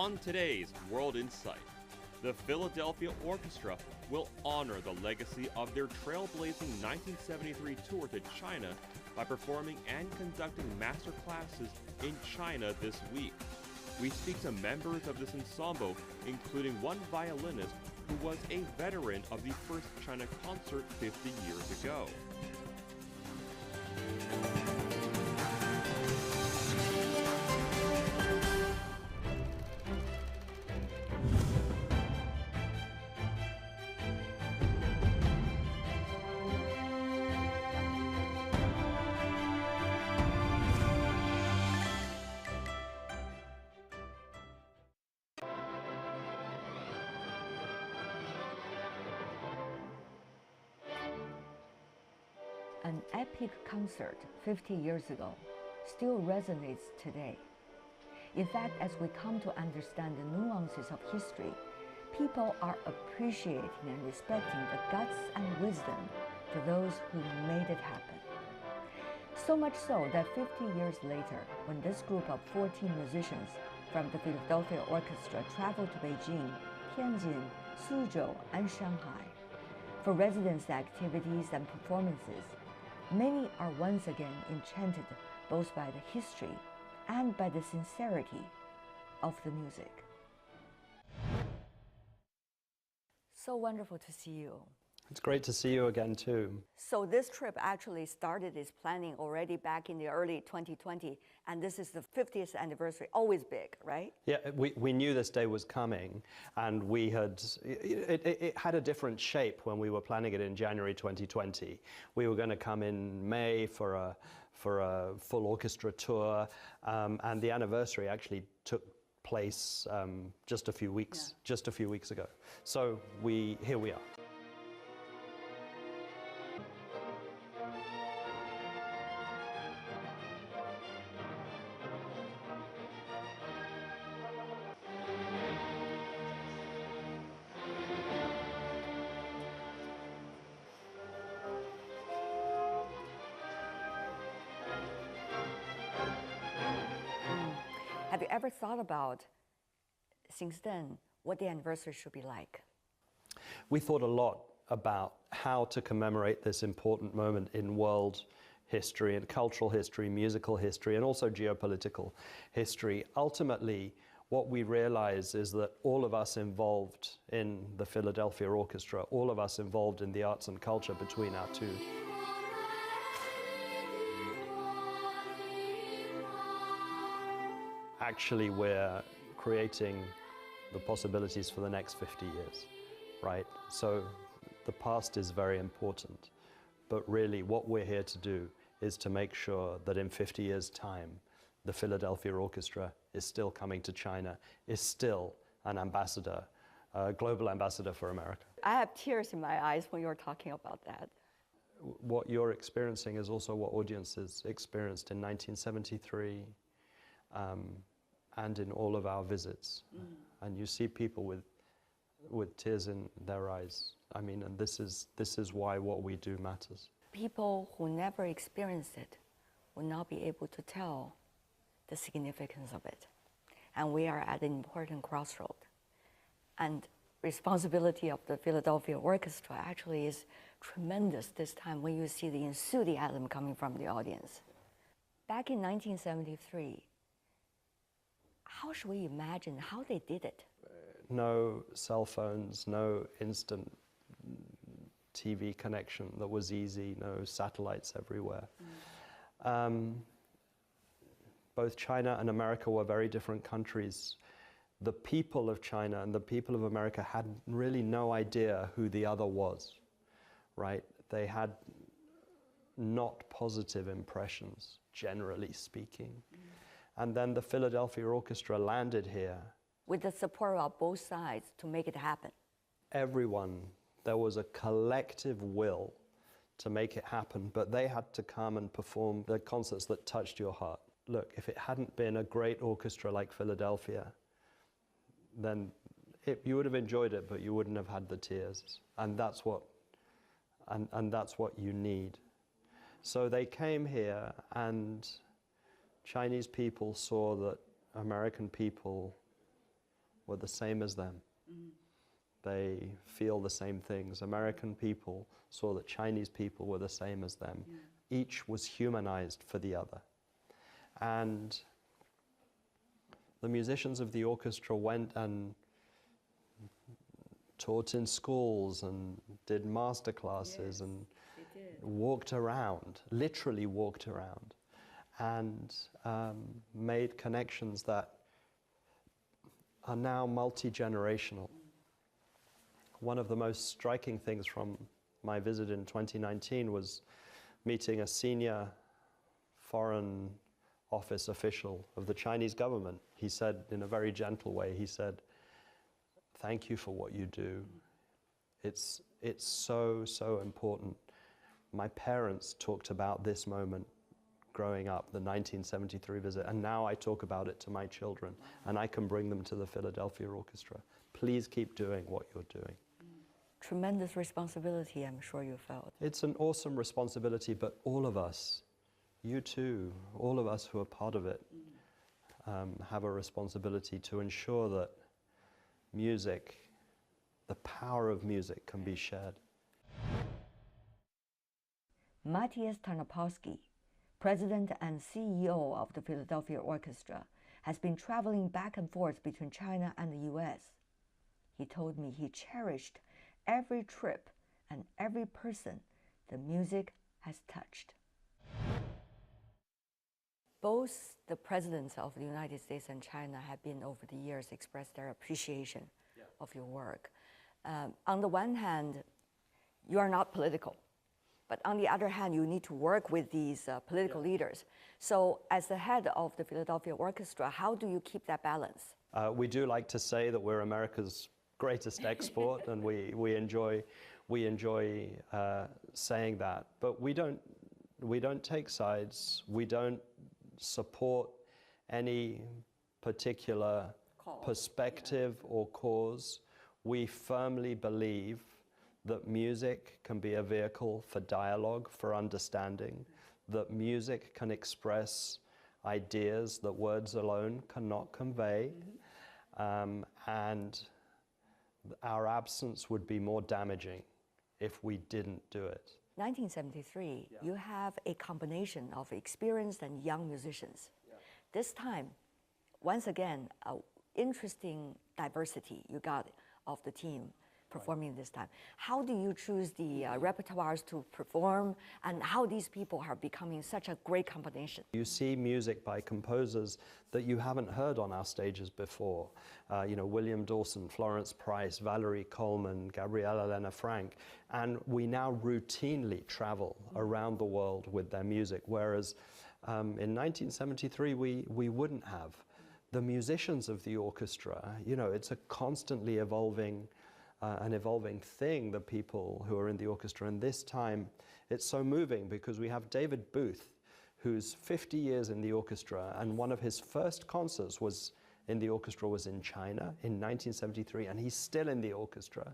On today's World Insight, the Philadelphia Orchestra will honor the legacy of their trailblazing 1973 tour to China by performing and conducting master classes in China this week. We speak to members of this ensemble, including one violinist who was a veteran of the first China concert 50 years ago. An epic concert 50 years ago still resonates today. In fact, as we come to understand the nuances of history, people are appreciating and respecting the guts and wisdom to those who made it happen. So much so that 50 years later, when this group of 14 musicians from the Philadelphia Orchestra traveled to Beijing, Tianjin, Suzhou, and Shanghai for residency activities and performances, many are once again enchanted both by the history and by the sincerity of the music. So wonderful to see you. It's great to see you again too. So this trip actually started its planning already back in the early 2020, and this is the 50th anniversary, always big, right? Yeah, we knew this day was coming, and we had, it had a different shape when we were planning it in January 2020. We were going to come in May for a full orchestra tour, and the anniversary actually took place just a few weeks ago. So here we are. Have you ever thought about, since then, what the anniversary should be like? We thought a lot about how to commemorate this important moment in world history and cultural history, musical history, and also geopolitical history. Ultimately, what we realize is that all of us involved in the Philadelphia Orchestra, all of us involved in the arts and culture between our two, actually we're creating the possibilities for the next 50 years, right? So the past is very important, but really what we're here to do is to make sure that in 50 years' time, the Philadelphia Orchestra is still coming to China, is still an ambassador, a global ambassador for America. I have tears in my eyes when you're talking about that. What you're experiencing is also what audiences experienced in 1973, and in all of our visits. And you see people with tears in their eyes. I mean, and this is why what we do matters. People who never experienced it will not be able to tell the significance of it. And we are at an important crossroad. And responsibility of the Philadelphia Orchestra actually is tremendous this time when you see the enthusiasm coming from the audience. Back in 1973, how should we imagine how they did it? No cell phones, no instant TV connection that was easy, no satellites everywhere. Both China and America were very different countries. The people of China and the people of America had really no idea who the other was, right? They had not positive impressions, generally speaking. And then the Philadelphia Orchestra landed here. With the support of both sides to make it happen. Everyone, there was a collective will to make it happen, but they had to come and perform the concerts that touched your heart. Look, if it hadn't been a great orchestra like Philadelphia, then you would have enjoyed it, but you wouldn't have had the tears. And that's what you need. So they came here, and Chinese people saw that American people were the same as them. They feel the same things. American people saw that Chinese people were the same as them. Each was humanized for the other. And the musicians of the orchestra went and taught in schools and did master classes and walked around, literally walked around, and made connections that are now multi-generational. One of the most striking things from my visit in 2019 was meeting a senior foreign office official of the Chinese government. He said, in a very gentle way, he said, "Thank you for what you do. It's so important. My parents talked about this moment growing up, the 1973 visit, and now I talk about it to my children, and I can bring them to the Philadelphia Orchestra. Please keep doing what you're doing." Tremendous responsibility, I'm sure you felt. It's an awesome responsibility, but all of us, you too, all of us who are part of it, have a responsibility to ensure that music, the power of music, can be shared. Matthias Tarnopolsky, President and CEO of the Philadelphia Orchestra, has been traveling back and forth between China and the US. He told me he cherished every trip and every person the music has touched. Both the presidents of the United States and China have been over the years expressed their appreciation of your work. On the one hand, you are not political, but on the other hand, you need to work with these political leaders. So as the head of the Philadelphia Orchestra, how do you keep that balance? We do like to say that we're America's greatest export, and we enjoy saying that. But we don't take sides. We don't support any particular perspective or cause. We firmly believe that music can be a vehicle for dialogue, for understanding, that music can express ideas that words alone cannot convey, and our absence would be more damaging if we didn't do it. 1973, you have a combination of experienced and young musicians. This time, once again, an interesting diversity you got of the team performing this time. How do you choose the repertoires to perform, and how these people are becoming such a great combination? You see music by composers that you haven't heard on our stages before. William Dawson, Florence Price, Valerie Coleman, Gabriela Elena Frank, and we now routinely travel around the world with their music, whereas in 1973 we wouldn't have. The musicians of the orchestra, it's a constantly evolving an evolving thing, the people who are in the orchestra. And this time, it's so moving because we have David Booth, who's 50 years in the orchestra, and one of his first concerts in the orchestra was in China in 1973, and he's still in the orchestra,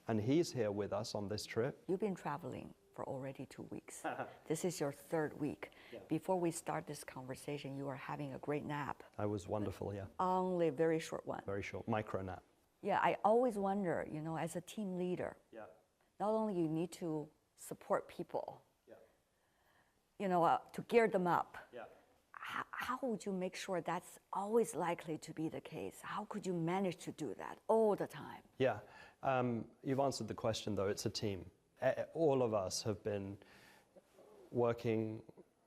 and he's here with us on this trip. You've been traveling for already 2 weeks. This is your third week. Yeah. Before we start this conversation, you were having a great nap. I was wonderful, yeah. Only a very short one. Very short, micro nap. Yeah, I always wonder, as a team leader, not only you need to support people, to gear them up, how would you make sure that's always likely to be the case? How could you manage to do that all the time? Yeah, you've answered the question though, it's a team. All of us have been working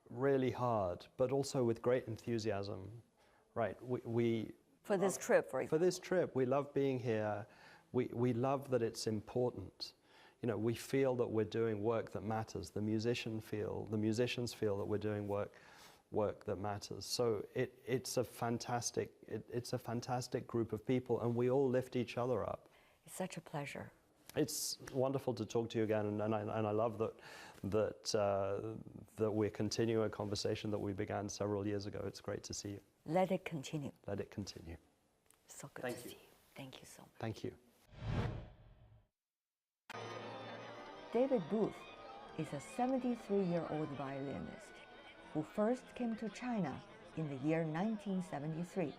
really hard, but also with great enthusiasm, right? For this trip, for example. For this trip, we love being here. We love that it's important. We feel that we're doing work that matters. The musicians feel that we're doing work that matters. So it's a fantastic group of people, and we all lift each other up. It's such a pleasure. It's wonderful to talk to you again, and I love that we're continuing a conversation that we began several years ago. It's great to see you. Let it continue. Let it continue. So good to see you. Thank you so much. Thank you. David Booth is a 73-year-old violinist who first came to China in the year 1973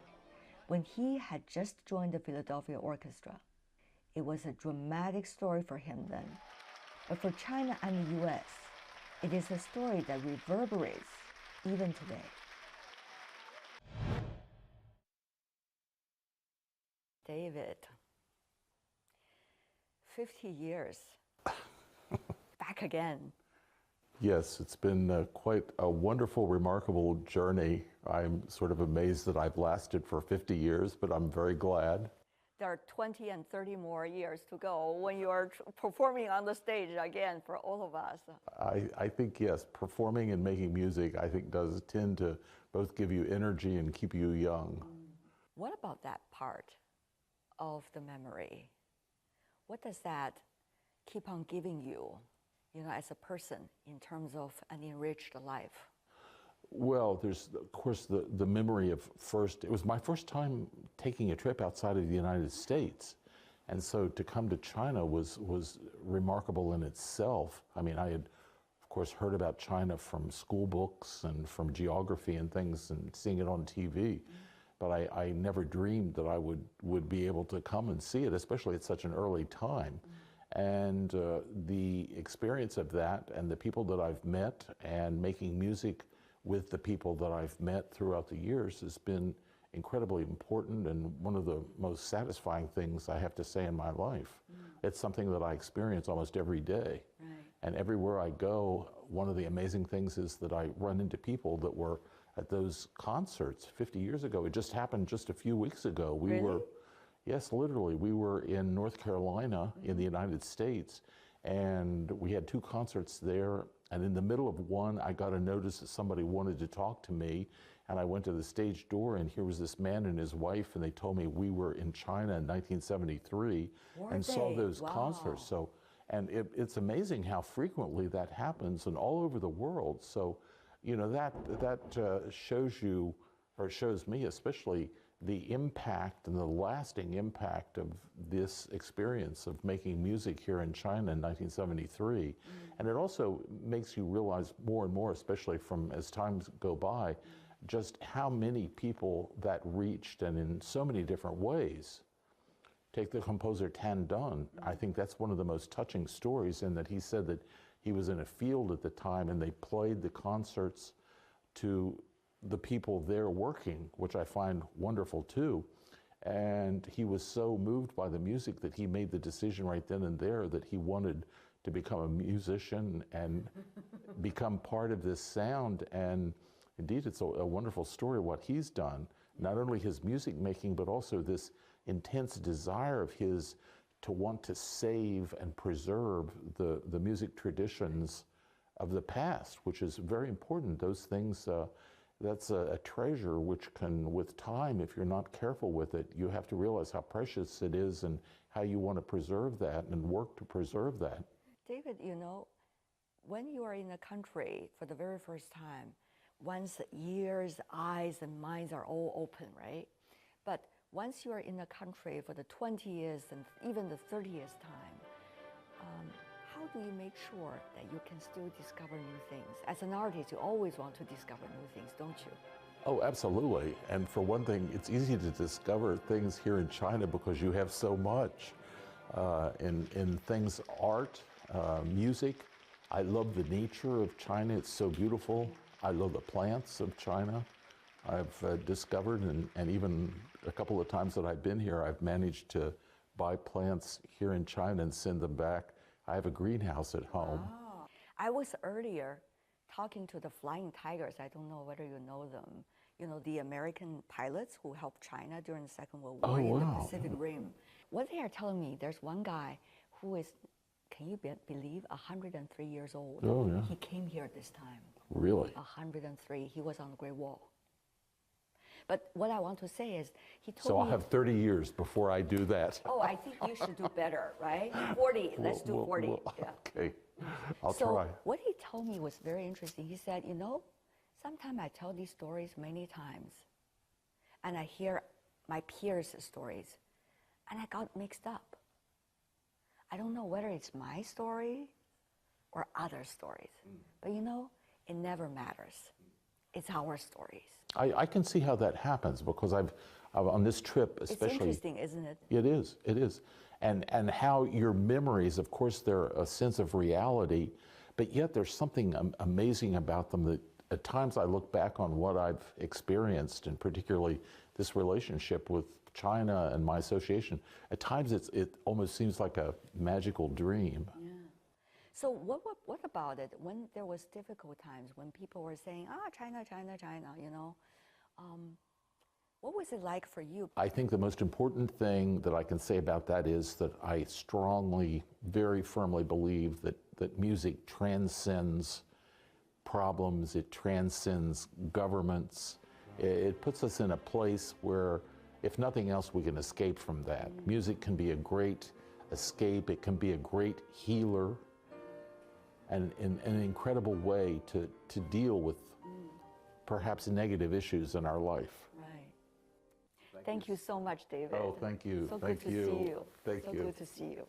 when he had just joined the Philadelphia Orchestra. It was a dramatic story for him then. But for China and the US, it is a story that reverberates even today. David, 50 years, back again. Yes, it's been quite a wonderful, remarkable journey. I'm sort of amazed that I've lasted for 50 years, but I'm very glad. There are 20 and 30 more years to go when you are performing on the stage again for all of us. I think, yes, performing and making music, I think, does tend to both give you energy and keep you young. What about that part of the memory? What does that keep on giving you, as a person in terms of an enriched life? Well, there's, of course, the memory of it was my first time taking a trip outside of the United States. And so to come to China was remarkable in itself. I mean, I had, of course, heard about China from school books and from geography and things and seeing it on TV. But I never dreamed that I would be able to come and see it, especially at such an early time. And the experience of that and the people that I've met and making music with the people that I've met throughout the years has been incredibly important and one of the most satisfying things I have to say in my life. It's something that I experience almost every day. Right. And everywhere I go, one of the amazing things is that I run into people that were at those concerts 50 years ago. It just happened just a few weeks ago. Really? Yes, literally. We were in North Carolina in the United States, and we had 2 concerts there. And in the middle of one, I got a notice that somebody wanted to talk to me. And I went to the stage door, and here was this man and his wife, and they told me we were in China in 1973 and saw those concerts. So, and it's amazing how frequently that happens and all over the world. So, that shows you, or shows me especially, the impact and the lasting impact of this experience of making music here in China in 1973. And it also makes you realize more and more, especially as times go by, just how many people that reached, and in so many different ways. Take the composer Tian Wei. I think that's one of the most touching stories, in that he said that he was in a field at the time and they played the concerts to the people there working, which I find wonderful too. And he was so moved by the music that he made the decision right then and there that he wanted to become a musician and become part of this sound. And indeed, it's a wonderful story what he's done, not only his music making, but also this intense desire of his to want to save and preserve the music traditions of the past, which is very important. Those things, that's a treasure which can, with time, if you're not careful with it, you have to realize how precious it is and how you want to preserve that and work to preserve that. David, when you are in a country for the very first time, one's ears, eyes, and minds are all open, right? But once you are in a country for the 20th and even the 30th time, how do you make sure that you can still discover new things? As an artist, you always want to discover new things, don't you? Oh, absolutely. And for one thing, it's easy to discover things here in China because you have so much in things, art, music. I love the nature of China. It's so beautiful. I love the plants of China. I've discovered, and even a couple of times that I've been here, I've managed to buy plants here in China and send them back. I have a greenhouse at home. Oh. I was earlier talking to the Flying Tigers. I don't know whether you know them. The American pilots who helped China during the Second World War in the Pacific Rim. What they are telling me, there's one guy who is, can you believe, 103 years old. Oh, yeah. He came here this time. Really? 103. He was on the Great Wall. But what I want to say is, he told me... So I'll have 30 years before I do that. Oh, I think you should do better, right? 40, let's do 40. Yeah. Okay, I'll so try. What he told me was very interesting. He said, sometimes I tell these stories many times, and I hear my peers' stories, and I got mixed up. I don't know whether it's my story or other stories, but it never matters. It's our stories. I can see how that happens because on this trip especially. It's interesting, isn't it? It is, it is. And how your memories, of course, they're a sense of reality, but yet there's something amazing about them that at times I look back on what I've experienced, and particularly this relationship with China and my association. At times it almost seems like a magical dream. Yeah. So what about it when there was difficult times, when people were saying, China, China, China, you know? What was it like for you? I think the most important thing that I can say about that is that I strongly, very firmly believe that music transcends problems, it transcends governments. It puts us in a place where, if nothing else, we can escape from that. Music can be a great escape, it can be a great healer, and in an incredible way to deal with perhaps negative issues in our life. Right. Thank you so much, David. Oh, thank you. So thank good you. to see you. Thank so you. good to see you.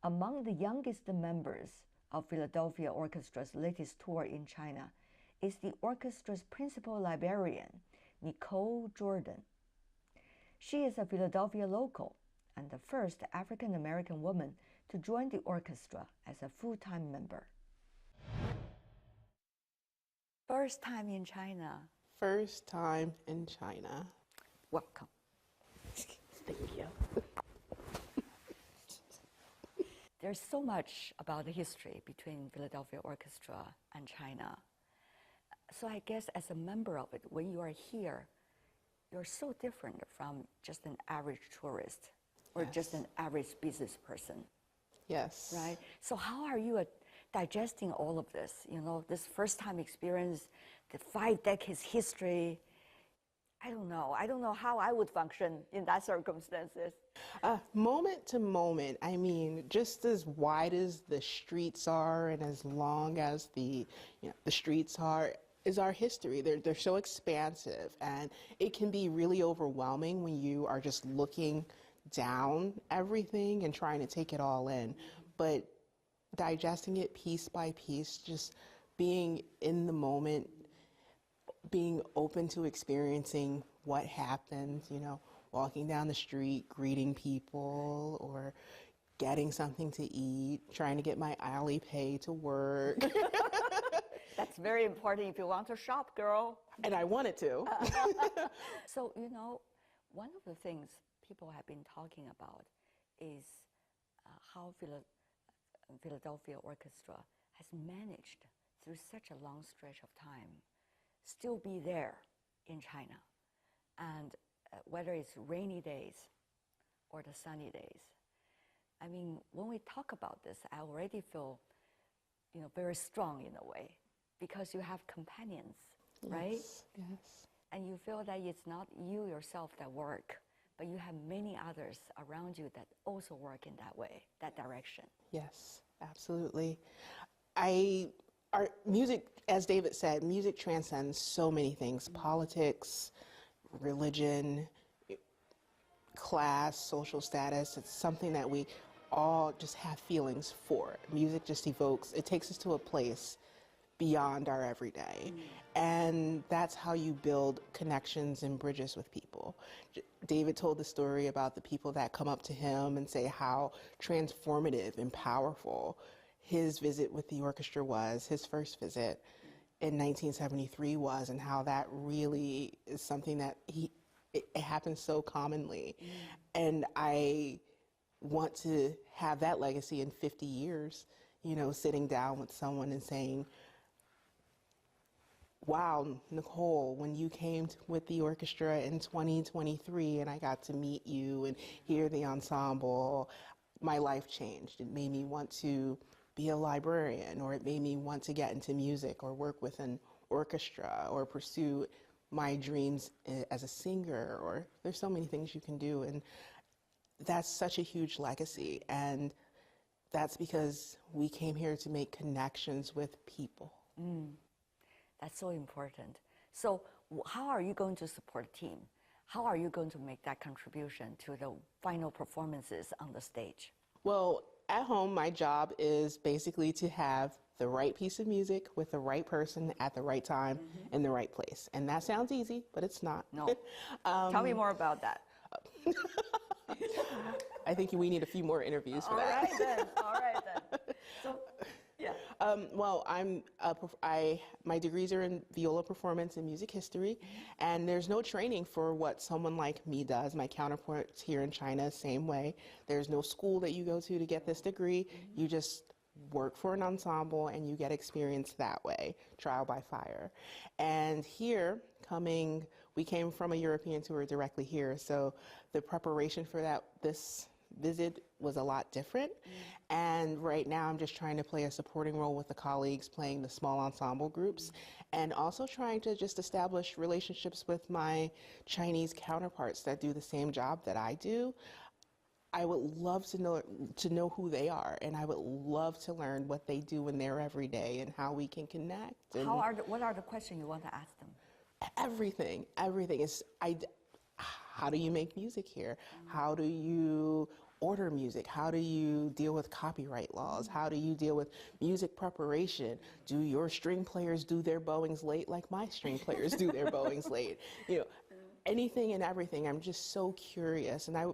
Among the youngest members of Philadelphia Orchestra's latest tour in China is the orchestra's principal librarian, Nicole Jordan. She is a Philadelphia local and the first African-American woman to join the orchestra as a full-time member. First time in China. First time in China. Welcome. Thank you. There's so much about the history between Philadelphia Orchestra and China. So I guess as a member of it, when you are here, you're so different from just an average tourist or just an average business person. Yes. Right? So how are you digesting all of this? You know, this first time experience, the 5 decades history. I don't know how I would function in that circumstances. Moment to moment, I mean, just as wide as the streets are and as long as the streets are, is our history. They're so expansive, and it can be really overwhelming when you are just looking down everything and trying to take it all in. But digesting it piece by piece, just being in the moment, being open to experiencing what happened, you know, walking down the street, greeting people, or getting something to eat, trying to get my Alipay to work. That's very important if you want to shop, girl. And I wanted to. So, you know, one of the things people have been talking about is how Philadelphia Orchestra has managed through such a long stretch of time still be there in China. And whether it's rainy days or the sunny days. I mean, when we talk about this, I already feel, you know, very strong in a way because you have companions, right? Yes. And you feel that it's not you yourself that work, but you have many others around you that also work in that way, that direction. Yes, absolutely. Our music, as David said, music transcends so many things: politics, religion, class, social status. It's something that we all just have feelings for. Music just evokes, it takes us to a place beyond our everyday. And that's how you build connections and bridges with people. David told the story about the people that come up to him and say how transformative and powerful his visit with the orchestra was, his first visit in 1973 was, and how that really is something that it happens so commonly. And I want to have that legacy in 50 years, you know, sitting down with someone and saying, wow, Nicole, when you came with the orchestra in 2023 and I got to meet you and hear the ensemble, my life changed. It made me want to be a librarian, or it made me want to get into music or work with an orchestra or pursue my dreams as a singer, or there's so many things you can do. And that's such a huge legacy. And that's because we came here to make connections with people. That's so important. So how are you going to support the team? How are you going to make that contribution to the final performances on the stage? Well, at home, my job is basically to have the right piece of music with the right person at the right time in the right place. And that sounds easy, but it's not. No. Tell me more about that. I think we need a few more interviews for that. All right then. So, yeah. Well, my degrees are in viola performance and music history, and there's no training for what someone like me does. My counterparts here in China, same way. There's no school that you go to get this degree. You just work for an ensemble and you get experience that way, trial by fire. And here, we came from a European tour directly here, so the preparation for this visit was a lot different. And right now I'm just trying to play a supporting role with the colleagues, playing the small ensemble groups, and also trying to just establish relationships with my Chinese counterparts that do the same job that I do. I would love to know who they are, and I would love to learn what they do in their everyday and how we can connect. And what are the questions you want to ask them? Everything is, how do you make music here? How do you order music? How do you deal with copyright laws? How do you deal with music preparation? Do your string players do their bowings late like my string players do their bowings late? You know, anything and everything. I'm just so curious, and I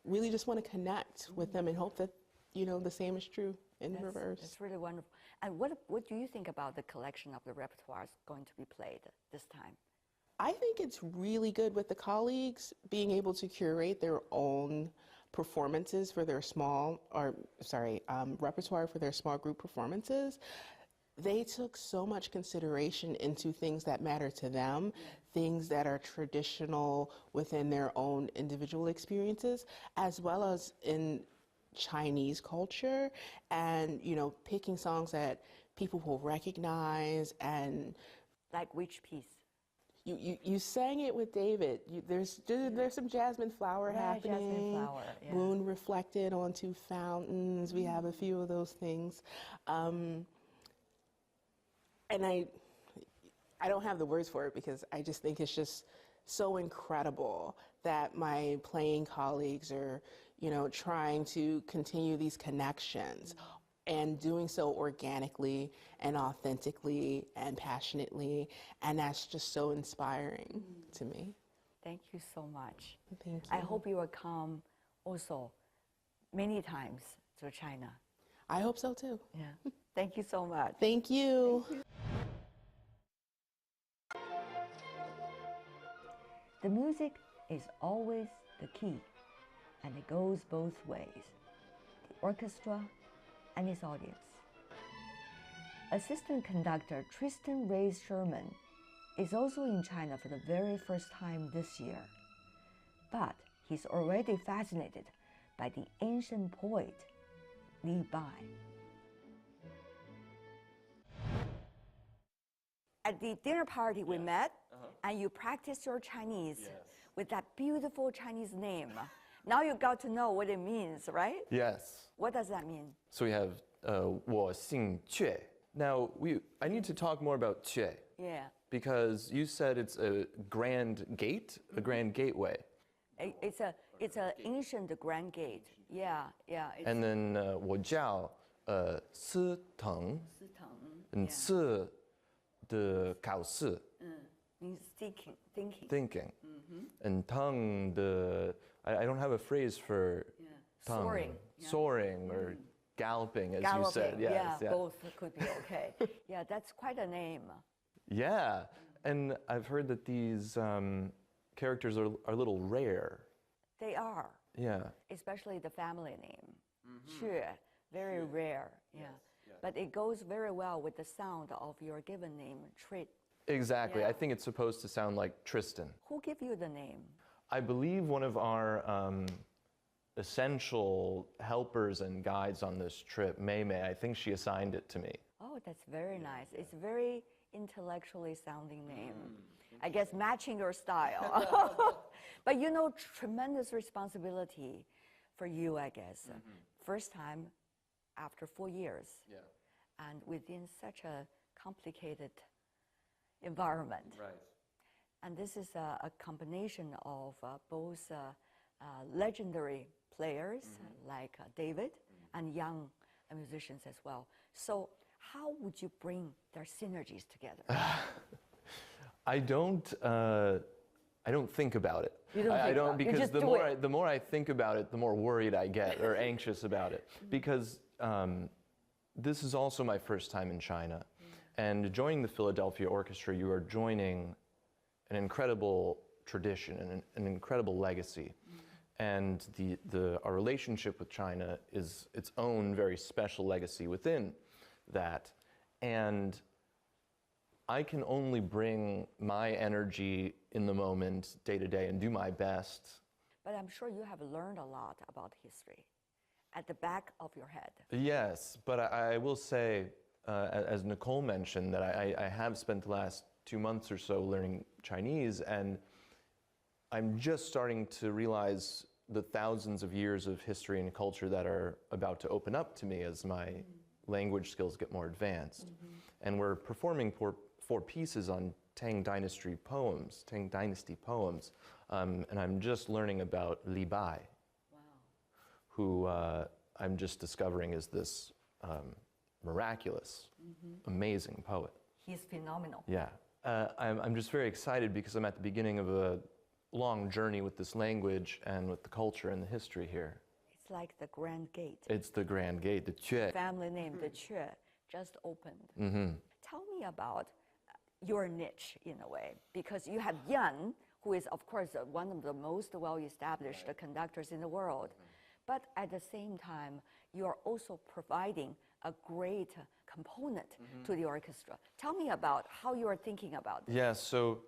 really just want to connect with them and hope that, you know, the same is true in reverse. It's really wonderful. And what do you think about the collection of the repertoires going to be played this time? I think it's really good with the colleagues being able to curate their own performances for their repertoire for their small group performances. They took so much consideration into things that matter to them, things that are traditional within their own individual experiences, as well as in Chinese culture, and, you know, picking songs that people will recognize. And like which piece? You sang it with David. There's some jasmine flower happening. Jasmine flower, yeah. Moon reflected onto fountains. We have a few of those things. And I don't have the words for it because I just think it's just so incredible that my playing colleagues are, you know, trying to continue these connections and doing so organically and authentically and passionately, and that's just so inspiring to me. Thank you so much. Thank you. I hope you will come also many times to China. I hope so too. Yeah. Thank you so much. Thank you. The music is always the key, and it goes both ways, the orchestra and its audience. Assistant conductor Tian Wei Sherman is also in China for the very first time this year, but he's already fascinated by the ancient poet Li Bai. At the dinner party we met, and you practiced your Chinese with that beautiful Chinese name. Now you got to know what it means, right? Yes. What does that mean? So we have 我姓阙. Now I need to talk more about 阙. Yeah. Because you said it's a grand gate, a grand gateway. It's an ancient grand gate. Yeah, yeah. And then 我叫思腾. 思腾. And 思 the 考试. Means thinking. Thinking. And tongue the I don't have a phrase for tongue. Soaring. Yeah. Soaring or galloping, as you said. Yes, yeah, both could be okay. Yeah, that's quite a name. Yeah, and I've heard that these characters are a little rare. They are. Yeah. Especially the family name. Xue, very rare. Yeah. But it goes very well with the sound of your given name, Trit. Exactly. Yeah. I think it's supposed to sound like Tristan. Who gave you the name? I believe one of our essential helpers and guides on this trip, Mei Mei, I think she assigned it to me. Oh, that's very nice. It's a very intellectually sounding name. I guess matching your style. But you know, tremendous responsibility for you, I guess. First time after 4 years. Yeah. And within such a complicated environment. Right. And this is a combination of both legendary players like David and young musicians as well. So how would you bring their synergies together? I don't think about it. You don't I think don't about it. You because just the do more it. the more I think about it, the more worried I get or anxious about it. Because this is also my first time in China, and joining the Philadelphia Orchestra, you are joining an incredible tradition and an incredible legacy. And our relationship with China is its own very special legacy within that. And I can only bring my energy in the moment, day to day, and do my best. But I'm sure you have learned a lot about history at the back of your head. Yes, but I will say, as Nicole mentioned, that I have spent the last 2 months or so learning Chinese, and I'm just starting to realize the thousands of years of history and culture that are about to open up to me as my language skills get more advanced. And we're performing four pieces on Tang Dynasty poems, and I'm just learning about Li Bai, who I'm just discovering is this miraculous, amazing poet. He's phenomenal. Yeah. I'm just very excited because I'm at the beginning of a long journey with this language and with the culture and the history here. It's like the Grand Gate. It's the Grand Gate, the Que. Family name, the Que, just opened. Tell me about your niche in a way, because you have Yan, who is of course one of the most well-established conductors in the world, but at the same time, you are also providing a great component to the orchestra. Tell me about how you are thinking about this. Yeah, so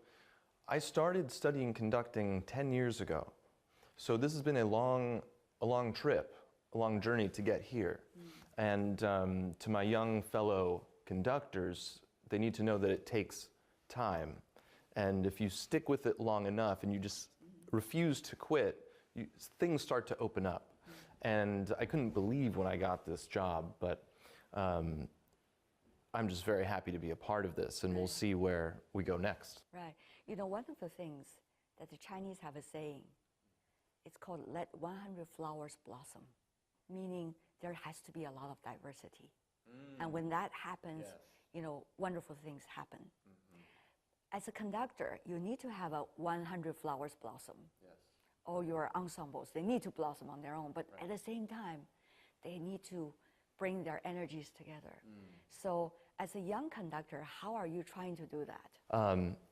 I started studying conducting 10 years ago. So this has been a long trip, a long journey to get here. And to my young fellow conductors, they need to know that it takes time. And if you stick with it long enough and you just refuse to quit, things start to open up. And I couldn't believe when I got this job, but I'm just very happy to be a part of this, and we'll see where we go next. Right. You know, one of the things that the Chinese have a saying, it's called let 100 flowers blossom, meaning there has to be a lot of diversity. And when that happens, you know, wonderful things happen. As a conductor, you need to have a 100 flowers blossom. All your ensembles, they need to blossom on their own, but at the same time, they need to bring their energies together. So as a young conductor, how are you trying to do that?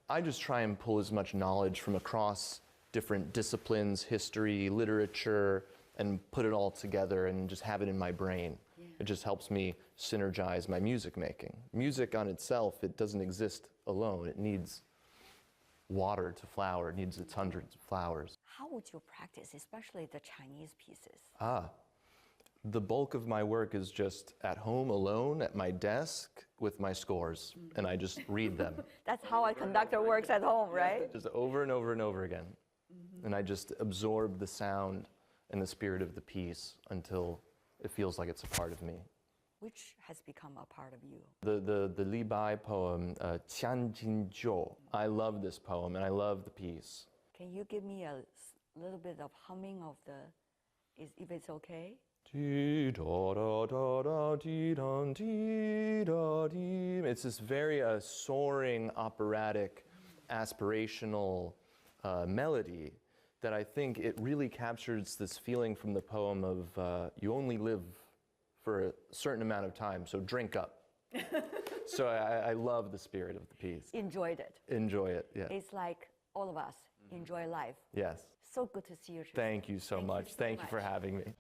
I just try and pull as much knowledge from across different disciplines, history, literature, and put it all together and just have it in my brain. It just helps me synergize my music making. Music on itself, it doesn't exist alone. It needs water to flower. It needs its hundreds of flowers. How would you practice, especially the Chinese pieces? The bulk of my work is just at home alone at my desk with my scores, and I just read them. That's how a conductor works at home, right? Just over and over and over again. And I just absorb the sound and the spirit of the piece until it feels like it's a part of me. Which has become a part of you? The Li Bai poem, Qian Jin Jiu. I love this poem and I love the piece. Can you give me a little bit of humming of if it's okay? It's this very soaring, operatic, aspirational melody that I think it really captures this feeling from the poem of you only live for a certain amount of time, so drink up. So I love the spirit of the piece. Enjoyed it. Enjoy it, yeah. It's like all of us enjoy life. Yes. So good to see you. Thank you so much. Thank you for having me.